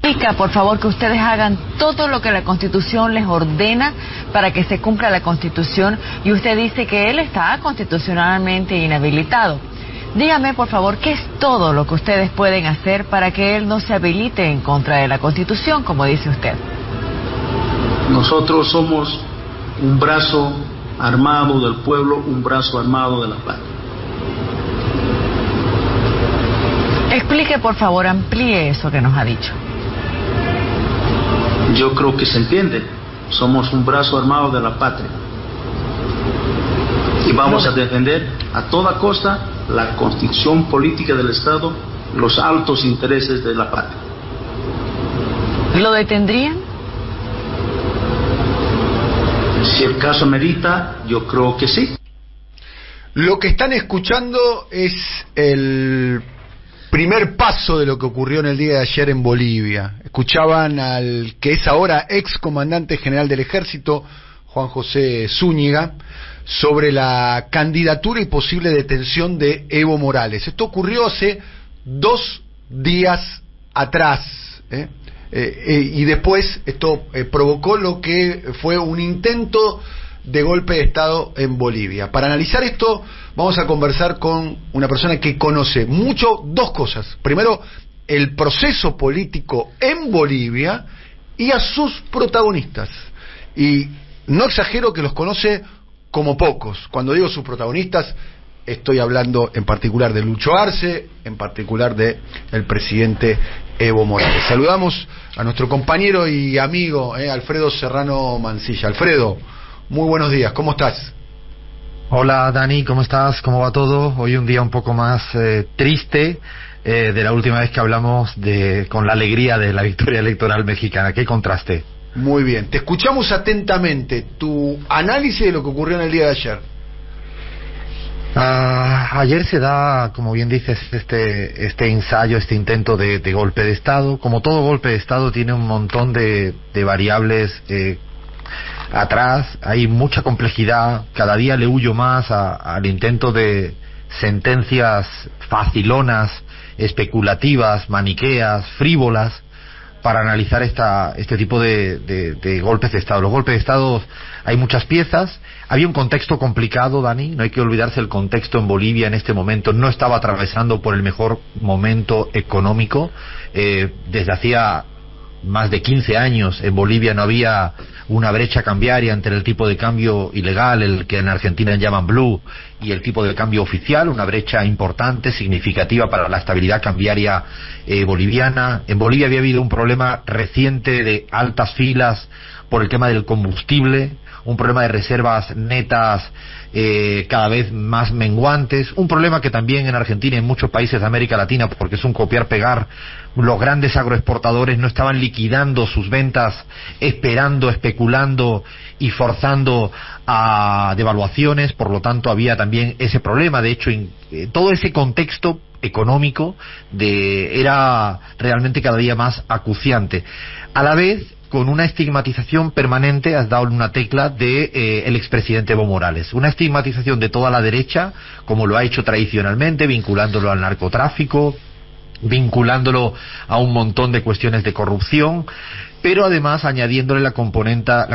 Significa, por favor, que ustedes hagan todo lo que la Constitución les ordena para que se cumpla la Constitución, y usted dice que él está constitucionalmente inhabilitado. Dígame, por favor, ¿qué es todo lo que ustedes pueden hacer para que él no se habilite en contra de la Constitución, como dice usted? Nosotros somos un brazo armado del pueblo, un brazo armado de la patria. Explique, por favor, amplíe eso que nos ha dicho. Yo creo que se entiende. Somos un brazo armado de la patria. Y vamos a defender a toda costa la constitución política del Estado, los altos intereses de la patria. ¿Lo detendrían? Si el caso merita, yo creo que sí. Lo que están escuchando es el primer paso de lo que ocurrió en el día de ayer en Bolivia. Escuchaban al que es ahora ex comandante general del ejército, Juan José Zúñiga, sobre la candidatura y posible detención de Evo Morales. Esto ocurrió hace 2 días atrás, y después esto provocó lo que fue un intento de golpe de Estado en Bolivia. Para analizar esto vamos a conversar con una persona que conoce mucho 2 cosas. Primero, el proceso político en Bolivia y a sus protagonistas. Y no exagero que los conoce como pocos. Cuando digo sus protagonistas, estoy hablando en particular de Lucho Arce, en particular de el presidente Evo Morales. Saludamos a nuestro compañero y amigo Alfredo Serrano Mancilla. Alfredo, muy buenos días, ¿cómo estás? Hola Dani, ¿cómo estás? ¿Cómo va todo? Hoy un día un poco más triste de la última vez que hablamos con la alegría de la victoria electoral mexicana. ¿Qué contraste? Muy bien, te escuchamos atentamente. Tu análisis de lo que ocurrió en el día de ayer. Ayer se da, como bien dices, este ensayo, este intento de golpe de Estado. Como todo golpe de Estado tiene un montón de variables atrás, hay mucha complejidad. Cada día le huyo más al intento de sentencias facilonas, especulativas, maniqueas, frívolas, para analizar este tipo de golpes de Estado. Los golpes de Estado, hay muchas piezas. Había un contexto complicado, Dani, no hay que olvidarse. El contexto en Bolivia en este momento no estaba atravesando por el mejor momento económico. Desde hacía más de 15 años en Bolivia no había una brecha cambiaria entre el tipo de cambio ilegal, el que en Argentina llaman blue, y el tipo de cambio oficial, una brecha importante, significativa para la estabilidad cambiaria boliviana. En Bolivia había habido un problema reciente de altas filas por el tema del combustible, un problema de reservas netas cada vez más menguantes, un problema que también en Argentina y en muchos países de América Latina, porque es un copiar-pegar. Los grandes agroexportadores no estaban liquidando sus ventas, esperando, especulando y forzando a devaluaciones, por lo tanto había también ese problema. De hecho, todo ese contexto económico era realmente cada día más acuciante. A la vez, con una estigmatización permanente, has dado una tecla de el expresidente Evo Morales, una estigmatización de toda la derecha, como lo ha hecho tradicionalmente, vinculándolo al narcotráfico, vinculándolo a un montón de cuestiones de corrupción, pero además añadiéndole la componenda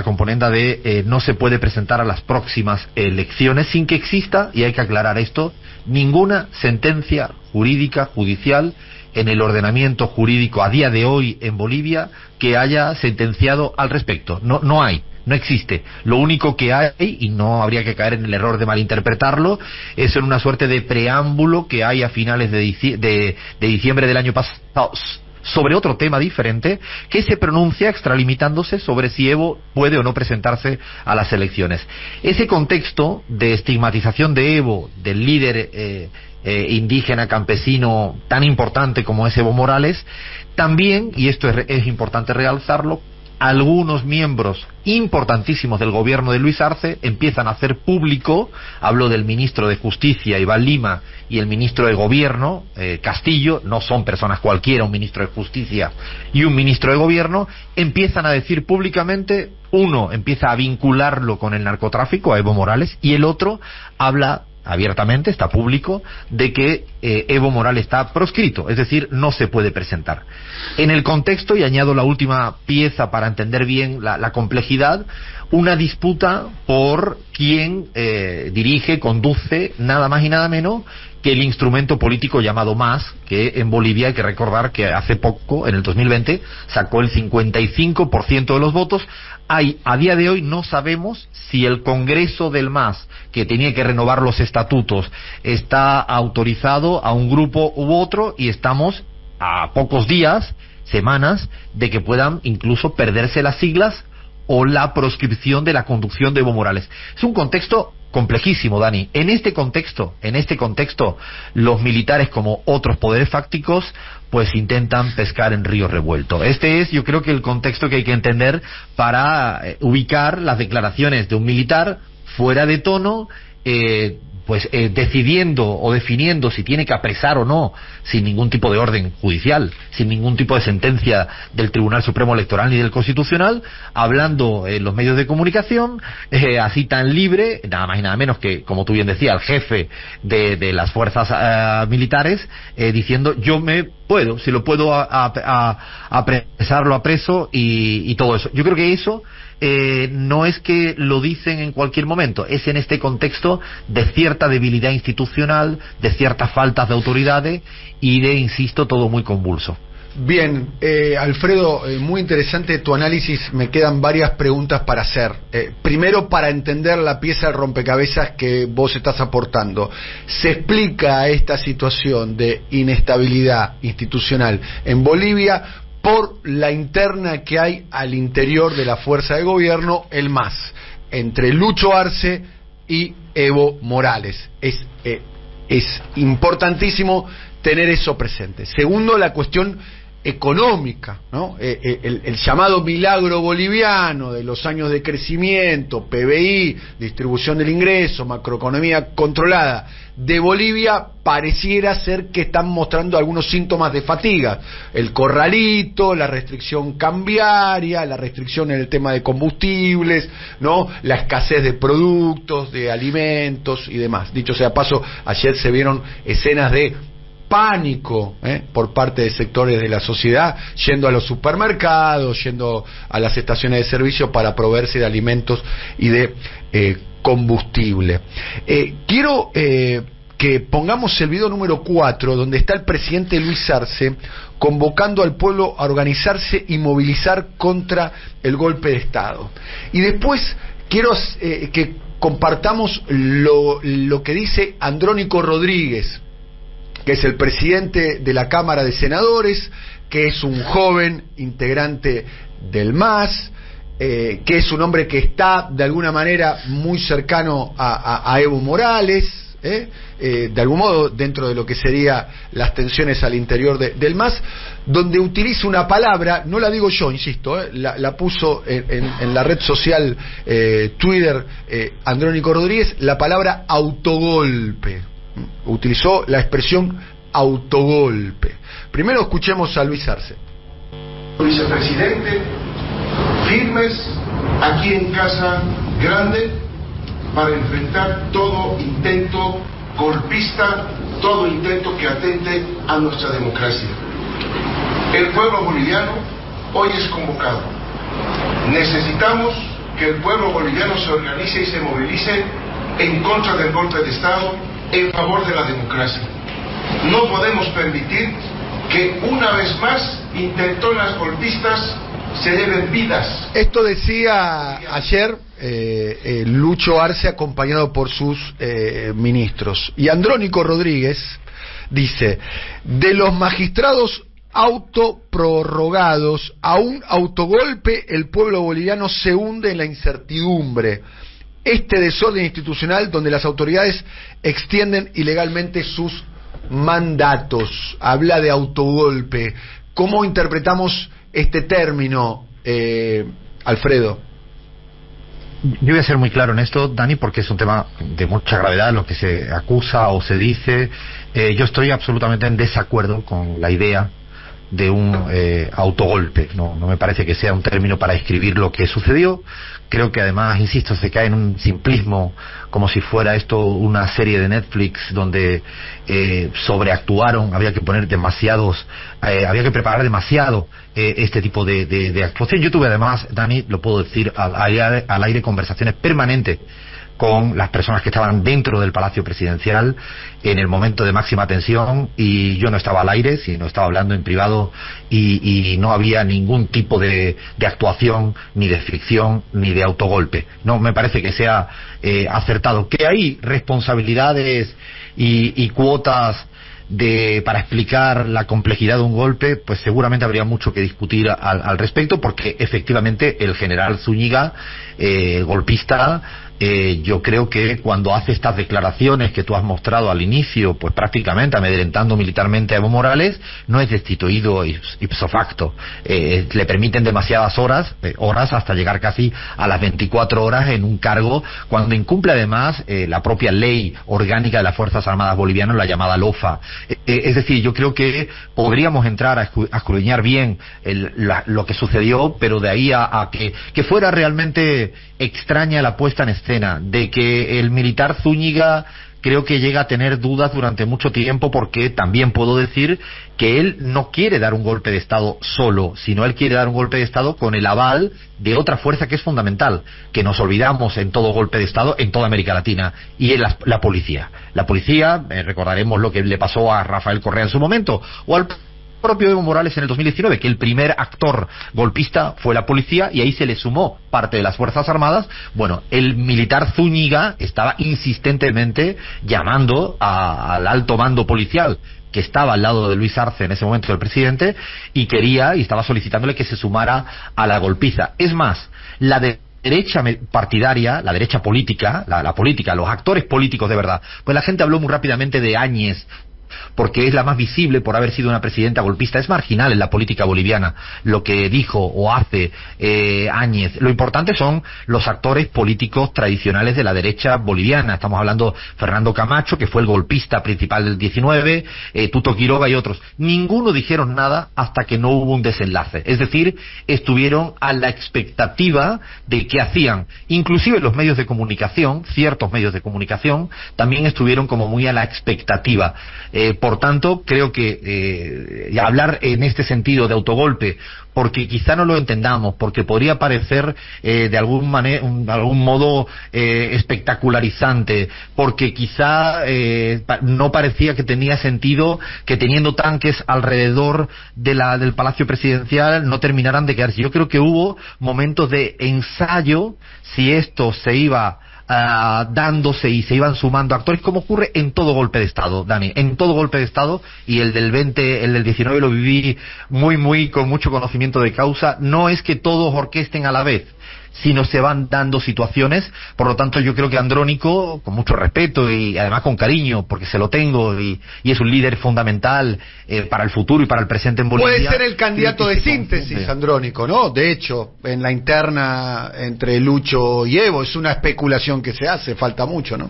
de no se puede presentar a las próximas elecciones sin que exista, y hay que aclarar esto, ninguna sentencia jurídica, judicial, en el ordenamiento jurídico a día de hoy en Bolivia que haya sentenciado al respecto. No hay, no existe. Lo único que hay, y no habría que caer en el error de malinterpretarlo, es en una suerte de preámbulo que hay a finales de diciembre del año pasado sobre otro tema diferente, que se pronuncia extralimitándose sobre si Evo puede o no presentarse a las elecciones. Ese contexto de estigmatización de Evo, del líder indígena campesino tan importante como es Evo Morales, también, y esto es importante realzarlo, algunos miembros importantísimos del gobierno de Luis Arce empiezan a hacer público, hablo del ministro de Justicia Iván Lima y el ministro de Gobierno Castillo, no son personas cualquiera, un ministro de Justicia y un ministro de Gobierno, empiezan a decir públicamente, uno empieza a vincularlo con el narcotráfico, a Evo Morales, y el otro habla abiertamente, está público, de que Evo Morales está proscrito, es decir, no se puede presentar. En el contexto, y añado la última pieza para entender bien la complejidad, una disputa por quién dirige, conduce, nada más y nada menos que el instrumento político llamado MAS, que en Bolivia hay que recordar que hace poco, en el 2020, sacó el 55% de los votos. A día de hoy no sabemos si el Congreso del MAS, que tenía que renovar los estatutos, está autorizado a un grupo u otro, y estamos a pocos días, semanas, de que puedan incluso perderse las siglas o la proscripción de la conducción de Evo Morales. Es un contexto complejísimo, Dani. En este contexto, los militares, como otros poderes fácticos, pues intentan pescar en río revuelto. Este es, yo creo, que el contexto que hay que entender para ubicar las declaraciones de un militar fuera de tono, decidiendo o definiendo si tiene que apresar o no, sin ningún tipo de orden judicial, sin ningún tipo de sentencia del Tribunal Supremo Electoral ni del Constitucional, hablando en los medios de comunicación, así tan libre, nada más y nada menos que, como tú bien decías, el jefe de las fuerzas militares, diciendo: yo me puedo, si lo puedo apresar, lo apreso, y todo eso. Yo creo que eso no es que lo dicen en cualquier momento, es en este contexto de cierta debilidad institucional, de ciertas faltas de autoridades y de, insisto, todo muy convulso. Bien, Alfredo, muy interesante tu análisis. Me quedan varias preguntas para hacer. Primero, para entender la pieza de rompecabezas que vos estás aportando. ¿Se explica esta situación de inestabilidad institucional en Bolivia por la interna que hay al interior de la fuerza de gobierno, el MAS, entre Lucho Arce y Evo Morales? Es importantísimo tener eso presente. Segundo, la cuestión económica, ¿no? El llamado milagro boliviano de los años de crecimiento, PBI, distribución del ingreso, macroeconomía controlada de Bolivia, pareciera ser que están mostrando algunos síntomas de fatiga. El corralito, la restricción cambiaria, la restricción en el tema de combustibles, ¿no? La escasez de productos, de alimentos y demás. Dicho sea paso, ayer se vieron escenas de pánico por parte de sectores de la sociedad, yendo a los supermercados, yendo a las estaciones de servicio para proveerse de alimentos y de combustible. Quiero que pongamos el video número 4, donde está el presidente Luis Arce convocando al pueblo a organizarse y movilizar contra el golpe de Estado. Y después quiero que compartamos lo que dice Andrónico Rodríguez, que es el presidente de la Cámara de Senadores, que es un joven integrante del MAS, que es un hombre que está de alguna manera muy cercano a Evo Morales, de algún modo dentro de lo que serían las tensiones al interior del MAS, donde utiliza una palabra, no la digo yo, insisto, la puso en la red social Twitter Andrónico Rodríguez, la palabra autogolpe. Utilizó la expresión autogolpe. Primero escuchemos a Luis Arce. Vicepresidente, firmes aquí en Casa Grande para enfrentar todo intento golpista, todo intento que atente a nuestra democracia. El pueblo boliviano hoy es convocado. Necesitamos que el pueblo boliviano se organice y se movilice en contra del golpe de Estado, en favor de la democracia. No podemos permitir que una vez más intentonas golpistas se lleven vidas. Esto decía ayer Lucho Arce, acompañado por sus ministros. Y Andrónico Rodríguez dice: de los magistrados autoprorrogados a un autogolpe, el pueblo boliviano se hunde en la incertidumbre. Este desorden institucional donde las autoridades extienden ilegalmente sus mandatos. Habla de autogolpe. ¿Cómo interpretamos este término, Alfredo? Yo voy a ser muy claro en esto, Dani, porque es un tema de mucha gravedad lo que se acusa o se dice. Yo estoy absolutamente en desacuerdo con la idea de un autogolpe. No me parece que sea un término para describir lo que sucedió. Creo que además, insisto, se cae en un simplismo, como si fuera esto una serie de Netflix donde sobreactuaron, había que poner demasiados, había que preparar demasiado este tipo de actuación. Yo tuve además, Dani, lo puedo decir al aire, conversaciones permanentes con las personas que estaban dentro del Palacio Presidencial en el momento de máxima tensión, y yo no estaba al aire, sino estaba hablando en privado, y no había ningún tipo de actuación, ni de ficción, ni de autogolpe. No me parece que sea acertado. Que hay responsabilidades y cuotas para explicar la complejidad de un golpe, pues seguramente habría mucho que discutir al respecto, porque efectivamente el general Zúñiga, golpista, yo creo que cuando hace estas declaraciones que tú has mostrado al inicio, pues prácticamente amedrentando militarmente a Evo Morales, no es destituido ipso facto. Le permiten demasiadas horas hasta llegar casi a las 24 horas en un cargo, cuando incumple además la propia ley orgánica de las Fuerzas Armadas Bolivianas, la llamada LOFA. Es decir, yo creo que podríamos entrar a escudriñar bien lo que sucedió, pero de ahí a que fuera realmente extraña la puesta en escena, de que el militar Zúñiga creo que llega a tener dudas durante mucho tiempo, porque también puedo decir que él no quiere dar un golpe de Estado solo, sino él quiere dar un golpe de Estado con el aval de otra fuerza que es fundamental, que nos olvidamos en todo golpe de Estado en toda América Latina, y es la policía. La policía, recordaremos lo que le pasó a Rafael Correa en su momento, o al propio Evo Morales en el 2019, que el primer actor golpista fue la policía, y ahí se le sumó parte de las Fuerzas Armadas. Bueno, el militar Zúñiga estaba insistentemente llamando al alto mando policial, que estaba al lado de Luis Arce en ese momento, el presidente, y estaba solicitándole que se sumara a la golpiza. Es más, la derecha partidaria, la derecha política, la política, los actores políticos de verdad, pues la gente habló muy rápidamente de Áñez, porque es la más visible por haber sido una presidenta golpista. Es marginal en la política boliviana lo que dijo o hace Áñez. Lo importante son los actores políticos tradicionales de la derecha boliviana. Estamos hablando de Fernando Camacho, que fue el golpista principal del 19, Tuto Quiroga y otros. Ninguno dijeron nada hasta que no hubo un desenlace. Es decir, estuvieron a la expectativa de qué hacían. Inclusive los medios de comunicación, ciertos medios de comunicación, también estuvieron como muy a la expectativa. Por tanto, creo que hablar en este sentido de autogolpe, porque quizá no lo entendamos, porque podría parecer de algún modo espectacularizante, porque quizá no parecía que tenía sentido que, teniendo tanques alrededor del Palacio Presidencial, no terminaran de quedarse. Yo creo que hubo momentos de ensayo si esto se iba dándose y se iban sumando actores, como ocurre en todo golpe de Estado, Dani, en todo golpe de Estado, y el del 19 lo viví muy con mucho conocimiento de causa. No es que todos orquesten a la vez, sino se van dando situaciones. Por lo tanto, yo creo que Andrónico, con mucho respeto y además con cariño, porque se lo tengo, y es un líder fundamental para el futuro y para el presente en Bolivia. Puede ser el candidato de síntesis, Andrónico, ¿no? De hecho, en la interna entre Lucho y Evo, es una especulación que se hace, falta mucho, ¿no?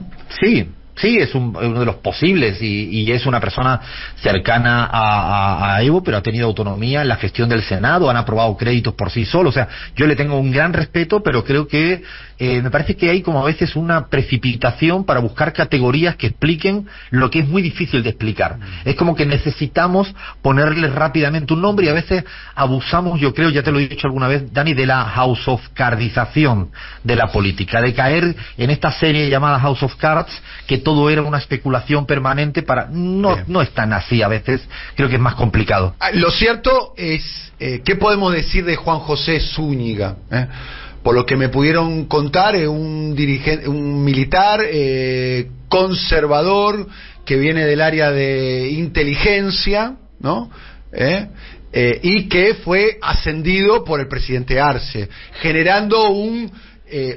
Sí, es uno de los posibles, y es una persona cercana a Evo, pero ha tenido autonomía en la gestión del Senado, han aprobado créditos por sí solos. O sea, yo le tengo un gran respeto, pero creo que me parece que hay como a veces una precipitación para buscar categorías que expliquen lo que es muy difícil de explicar. Es como que necesitamos ponerle rápidamente un nombre, y a veces abusamos, yo creo, ya te lo he dicho alguna vez, Dani, de la House of Cardización de la política, de caer en esta serie llamada House of Cards, que todo era una especulación permanente. No es tan así a veces, creo que es más complicado. Lo cierto es, ¿qué podemos decir de Juan José Zúñiga? Por lo que me pudieron contar, un militar conservador que viene del área de inteligencia, ¿no? Y que fue ascendido por el presidente Arce, generando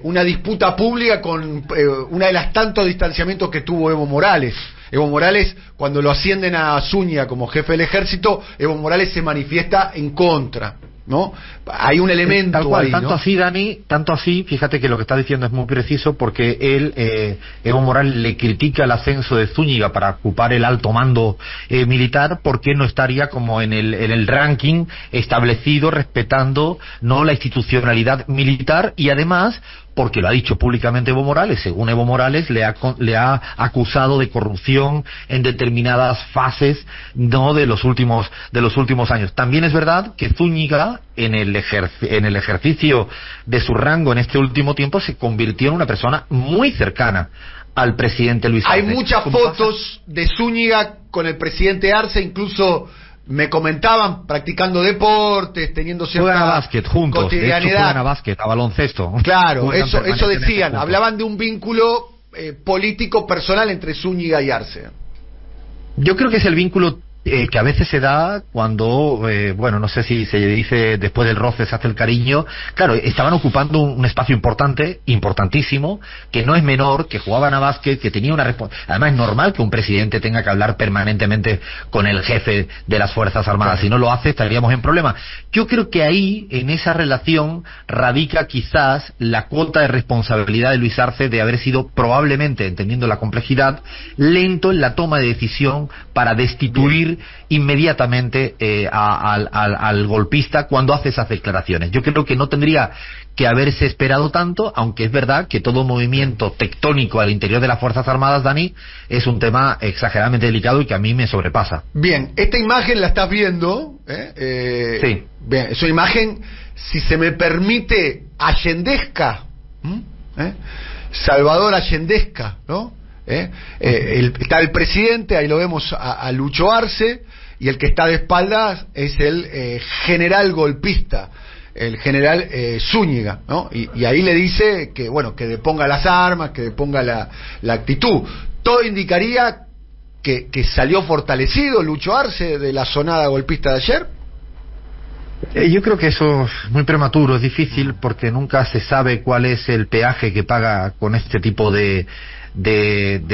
una disputa pública con una de las tantos distanciamientos que tuvo Evo Morales. Evo Morales, cuando lo ascienden a Zúñiga como jefe del ejército, Evo Morales se manifiesta en contra. ¿no? Hay un elemento tal cual, ahí, tanto ¿no? así, Dani, tanto así, fíjate que lo que está diciendo es muy preciso, porque él, Evo Morales, le critica el ascenso de Zúñiga para ocupar el alto mando militar, porque no estaría como en el ranking establecido, respetando no la institucionalidad militar, y además porque lo ha dicho públicamente Evo Morales. Según Evo Morales, le ha acusado de corrupción en determinadas fases, no de los últimos años. También es verdad que Zúñiga, en el ejercicio de su rango en este último tiempo, se convirtió en una persona muy cercana al presidente Luis Arce. Hay muchas fotos de Zúñiga con el presidente Arce, incluso me comentaban practicando deportes, teniendo cierta juegan a básquet juntos, cotidianidad. de hecho juegan a básquet, a baloncesto. Claro, Juegan eso decían, juntos. hablaban de un vínculo político personal entre Zúñiga y Arce. Yo creo que es el vínculo que a veces se da cuando, bueno, no sé si se dice después del roce se hace el cariño. Claro, estaban ocupando un espacio importantísimo, que no es menor, que jugaban a básquet, que tenía una responsabilidad. Además es normal que un presidente tenga que hablar permanentemente con el jefe de las Fuerzas Armadas. Si no lo hace, estaríamos en problema. Yo creo que ahí, en esa relación, radica quizás la cuota de responsabilidad de Luis Arce de haber sido probablemente, entendiendo la complejidad, lento en la toma de decisión para destituir inmediatamente al golpista cuando hace esas declaraciones. Yo creo que no tendría que haberse esperado tanto, aunque es verdad que todo movimiento tectónico al interior de las Fuerzas Armadas, Dani, es un tema exageradamente delicado y que a mí me sobrepasa. Bien, esta imagen la estás viendo, sí. Bien, es una imagen, si se me permite, allendesca, Salvador Allendesca, ¿no? Está el presidente, ahí lo vemos a Lucho Arce, y el que está de espaldas es el general golpista, el general Zúñiga, ¿no? Y ahí le dice que, bueno, que deponga las armas, que deponga la actitud. Todo indicaría que salió fortalecido Lucho Arce de la sonada golpista de ayer. Yo creo que eso es muy prematuro, es difícil, porque nunca se sabe cuál es el peaje que paga con este tipo de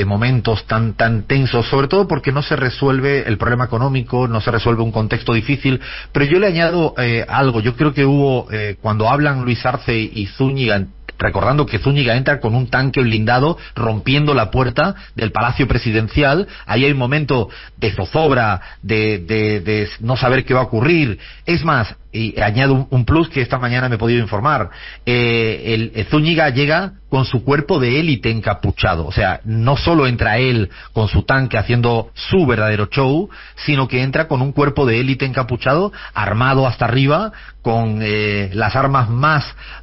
momentos tan tensos, sobre todo porque no se resuelve el problema económico, no se resuelve un contexto difícil. Pero yo le añado algo. Yo creo que hubo, cuando hablan Luis Arce y Zúñiga, recordando que Zúñiga entra con un tanque blindado rompiendo la puerta del Palacio Presidencial, ahí hay un momento de zozobra, de no saber qué va a ocurrir. Es más, y añado un plus que esta mañana me he podido informar, el Zúñiga llega con su cuerpo de élite encapuchado, o sea, no solo entra él con su tanque haciendo su verdadero show, sino que entra con un cuerpo de élite encapuchado, armado hasta arriba, con las armas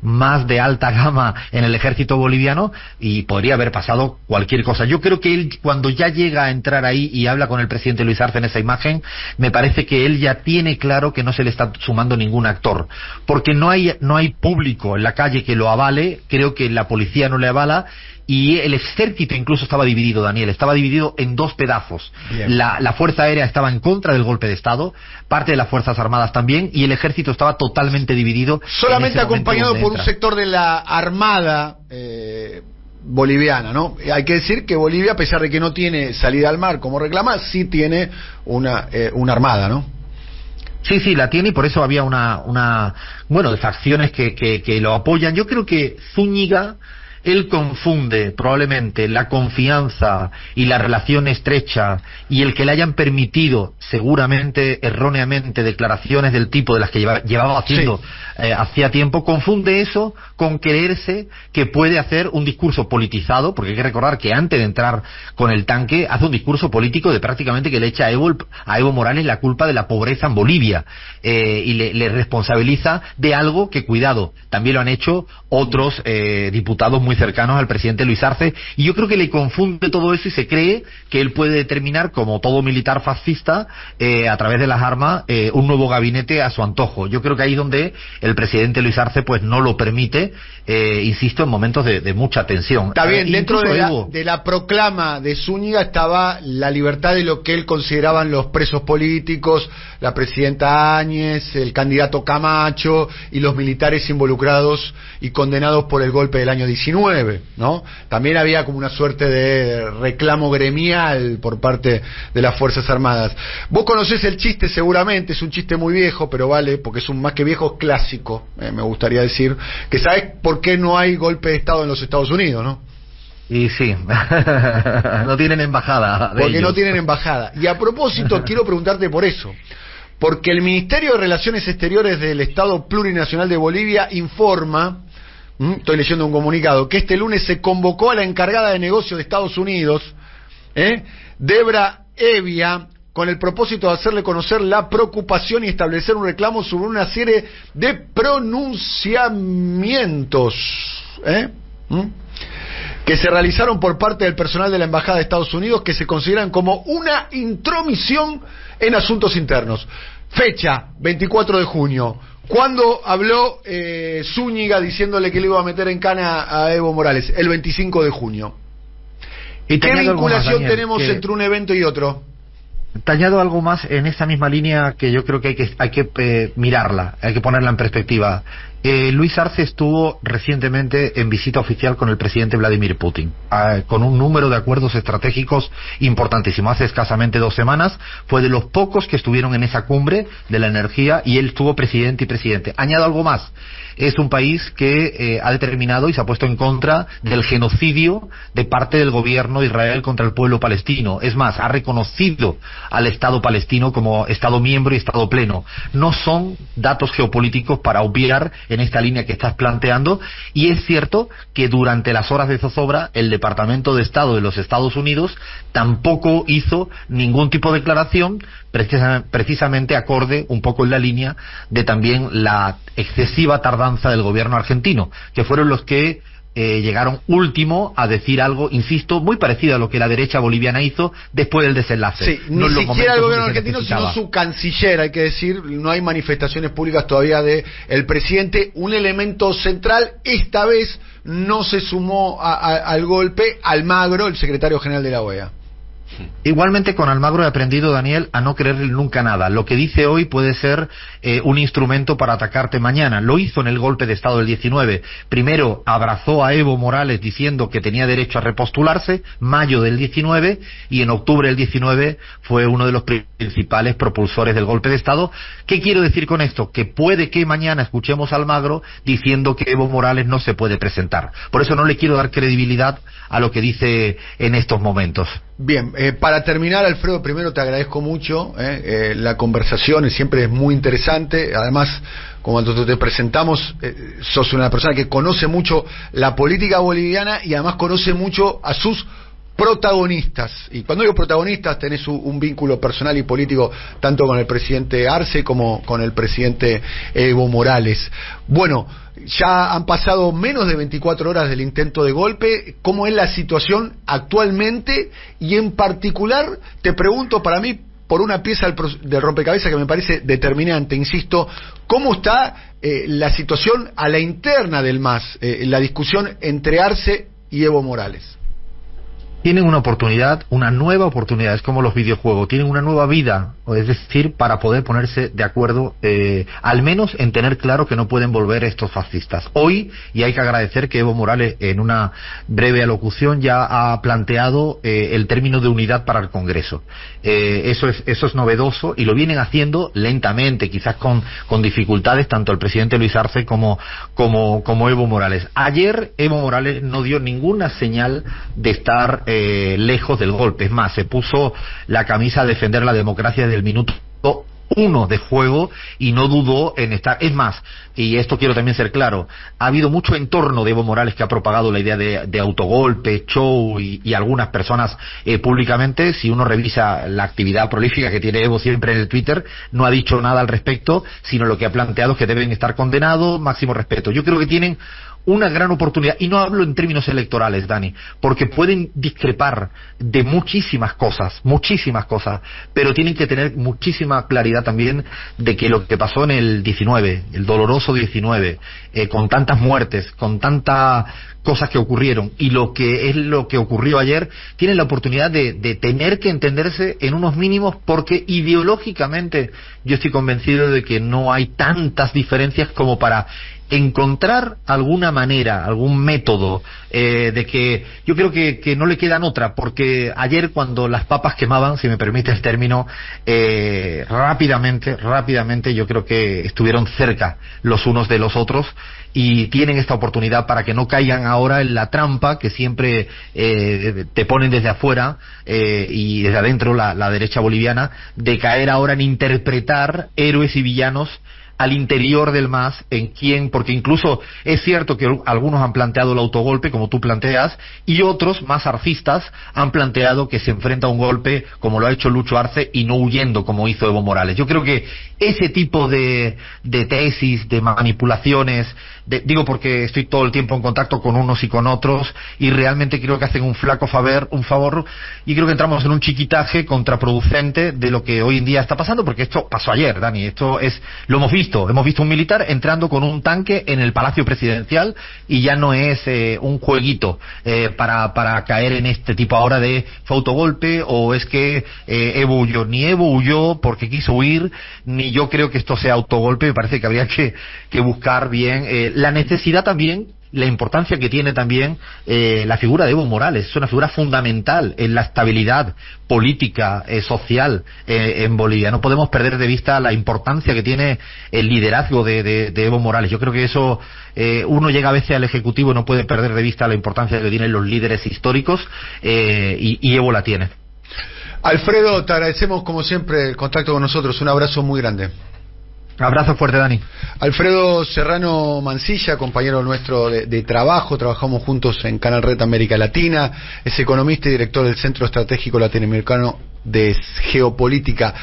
más de alta gama en el ejército boliviano, y podría haber pasado cualquier cosa. Yo creo que él, cuando ya llega a entrar ahí y habla con el presidente Luis Arce en esa imagen, me parece que él ya tiene claro que no se le está sumando ningún actor, porque no hay público en la calle que lo avale. Creo que la policía no le avala, y el ejército incluso estaba dividido, Daniel, estaba dividido en dos pedazos. La Fuerza Aérea estaba en contra del golpe de Estado, parte de las Fuerzas Armadas también, y el ejército estaba totalmente dividido. Solamente acompañado por un sector de la Armada boliviana, ¿no? Hay que decir que Bolivia, a pesar de que no tiene salida al mar como reclama, sí tiene una armada, ¿no? Sí, la tiene, y por eso había de facciones que lo apoyan. Yo creo que Zúñiga, él confunde probablemente la confianza y la relación estrecha, y el que le hayan permitido, seguramente erróneamente, declaraciones del tipo de las que llevaba haciendo hacía tiempo, confunde eso con creerse que puede hacer un discurso politizado, porque hay que recordar que antes de entrar con el tanque hace un discurso político de prácticamente que le echa a Evo Morales la culpa de la pobreza en Bolivia, y le responsabiliza de algo que, cuidado, también lo han hecho otros diputados muy cercanos al presidente Luis Arce, y yo creo que le confunde todo eso y se cree que él puede determinar, como todo militar fascista, a través de las armas, un nuevo gabinete a su antojo. Yo creo que ahí es donde el presidente Luis Arce pues no lo permite, insisto, en momentos de mucha tensión. Está bien, dentro de la proclama de Zúñiga estaba la libertad de lo que él consideraban los presos políticos, la presidenta Áñez, el candidato Camacho y los militares involucrados y condenados por el golpe del año 19. 19, ¿no? También había como una suerte de reclamo gremial por parte de las Fuerzas Armadas. Vos conocés el chiste seguramente, es un chiste muy viejo, pero vale, porque es un más que viejo, es clásico, me gustaría decir, que sabés por qué no hay golpe de Estado en los Estados Unidos, ¿no? Y sí, no tienen embajada. Porque no tienen embajada. Y a propósito, quiero preguntarte por eso. Porque el Ministerio de Relaciones Exteriores del Estado Plurinacional de Bolivia informa, estoy leyendo un comunicado, que este lunes se convocó a la encargada de negocios de Estados Unidos, Debra Evia, con el propósito de hacerle conocer la preocupación y establecer un reclamo sobre una serie de pronunciamientos que se realizaron por parte del personal de la Embajada de Estados Unidos, que se consideran como una intromisión en asuntos internos. Fecha, 24 de junio. ¿Cuándo habló Zúñiga diciéndole que le iba a meter en cana a Evo Morales? El 25 de junio. ¿Y qué vinculación tenemos entre un evento y otro? Te añado algo más en esa misma línea que yo creo que hay que mirarla, hay que ponerla en perspectiva. Luis Arce estuvo recientemente en visita oficial con el presidente Vladimir Putin, con un número de acuerdos estratégicos importantísimo. Hace escasamente 2 semanas fue de los pocos que estuvieron en esa cumbre de la energía y él estuvo presidente y presidente. Añado algo más, es un país que ha determinado y se ha puesto en contra del genocidio de parte del gobierno de Israel contra el pueblo palestino. Es más, ha reconocido al Estado palestino como Estado miembro y Estado pleno. No son datos geopolíticos para obviar en esta línea que estás planteando, y es cierto que durante las horas de zozobra el Departamento de Estado de los Estados Unidos tampoco hizo ningún tipo de declaración, precisamente acorde un poco en la línea de también la excesiva tardanza del gobierno argentino, que fueron los que llegaron último a decir algo, insisto, muy parecido a lo que la derecha boliviana hizo después del desenlace. Sí, no ni siquiera el gobierno argentino, sino su canciller, hay que decir, no hay manifestaciones públicas todavía de el presidente. Un elemento central, esta vez no se sumó al golpe Almagro, el secretario general de la OEA. Igualmente con Almagro he aprendido, Daniel, a no creerle nunca nada. Lo que dice hoy puede ser un instrumento para atacarte mañana. Lo hizo en el golpe de Estado del 19. Primero abrazó a Evo Morales diciendo que tenía derecho a repostularse, mayo del 19, y en octubre del 19 fue uno de los principales propulsores del golpe de Estado. ¿Qué quiero decir con esto? Que puede que mañana escuchemos a Almagro diciendo que Evo Morales no se puede presentar. Por eso no le quiero dar credibilidad a lo que dice en estos momentos. Bien, para terminar, Alfredo, primero te agradezco mucho la conversación, siempre es muy interesante. Además, cuando te presentamos, sos una persona que conoce mucho la política boliviana y además conoce mucho a sus protagonistas. Y cuando digo protagonistas, tenés un vínculo personal y político tanto con el presidente Arce como con el presidente Evo Morales. Bueno, ya han pasado menos de 24 horas del intento de golpe. ¿Cómo es la situación actualmente? Y en particular, te pregunto, para mí, por una pieza del rompecabezas que me parece determinante, insisto, ¿cómo está la situación a la interna del MAS, la discusión entre Arce y Evo Morales? Tienen una oportunidad, una nueva oportunidad, es como los videojuegos, tienen una nueva vida, es decir, para poder ponerse de acuerdo, al menos en tener claro que no pueden volver estos fascistas. Hoy, y hay que agradecer que Evo Morales en una breve alocución ya ha planteado el término de unidad para el Congreso. Eso es novedoso y lo vienen haciendo lentamente, quizás con dificultades, tanto el presidente Luis Arce como Evo Morales. Ayer Evo Morales no dio ninguna señal de estar lejos del golpe. Es más, se puso la camisa a defender la democracia desde el minuto 1 de juego y no dudó en estar. Es más, y esto quiero también ser claro, ha habido mucho entorno de Evo Morales que ha propagado la idea de autogolpe, show y algunas personas públicamente. Si uno revisa la actividad prolífica que tiene Evo siempre en el Twitter, no ha dicho nada al respecto, sino lo que ha planteado es que deben estar condenados, máximo respeto. Yo creo que tienen una gran oportunidad, y no hablo en términos electorales, Dani, porque pueden discrepar de muchísimas cosas, pero tienen que tener muchísima claridad también de que lo que pasó en el 19, el doloroso 19, con tantas muertes, con tantas cosas que ocurrieron, y lo que ocurrió ayer, tienen la oportunidad de tener que entenderse en unos mínimos, porque ideológicamente yo estoy convencido de que no hay tantas diferencias como para encontrar alguna manera, algún método de que yo creo que no le quedan otra, porque ayer cuando las papas quemaban, si me permite el término, rápidamente yo creo que estuvieron cerca los unos de los otros y tienen esta oportunidad para que no caigan ahora en la trampa que siempre te ponen desde afuera y desde adentro la derecha boliviana, de caer ahora en interpretar héroes y villanos al interior del MAS, en quién, porque incluso es cierto que algunos han planteado el autogolpe, como tú planteas, y otros, más arcistas, han planteado que se enfrenta a un golpe, como lo ha hecho Lucho Arce, y no huyendo, como hizo Evo Morales. Yo creo que ese tipo de tesis, de manipulaciones, digo porque estoy todo el tiempo en contacto con unos y con otros, y realmente creo que hacen un flaco favor, y creo que entramos en un chiquitaje contraproducente de lo que hoy en día está pasando, porque esto pasó ayer, Dani, lo hemos visto un militar entrando con un tanque en el Palacio Presidencial y ya no es un jueguito para caer en este tipo ahora de fue autogolpe o es que Evo huyó. Ni Evo huyó porque quiso huir, ni yo creo que esto sea autogolpe. Me parece que habría que buscar bien la necesidad también, la importancia que tiene también la figura de Evo Morales. Es una figura fundamental en la estabilidad política, social en Bolivia. No podemos perder de vista la importancia que tiene el liderazgo de Evo Morales. Yo creo que eso, uno llega a veces al Ejecutivo y no puede perder de vista la importancia que tienen los líderes históricos, y Evo la tiene. Alfredo, te agradecemos como siempre el contacto con nosotros. Un abrazo muy grande. Abrazo fuerte, Dani. Alfredo Serrano Mancilla, compañero nuestro de trabajo, trabajamos juntos en Canal Red América Latina, es economista y director del Centro Estratégico Latinoamericano de Geopolítica.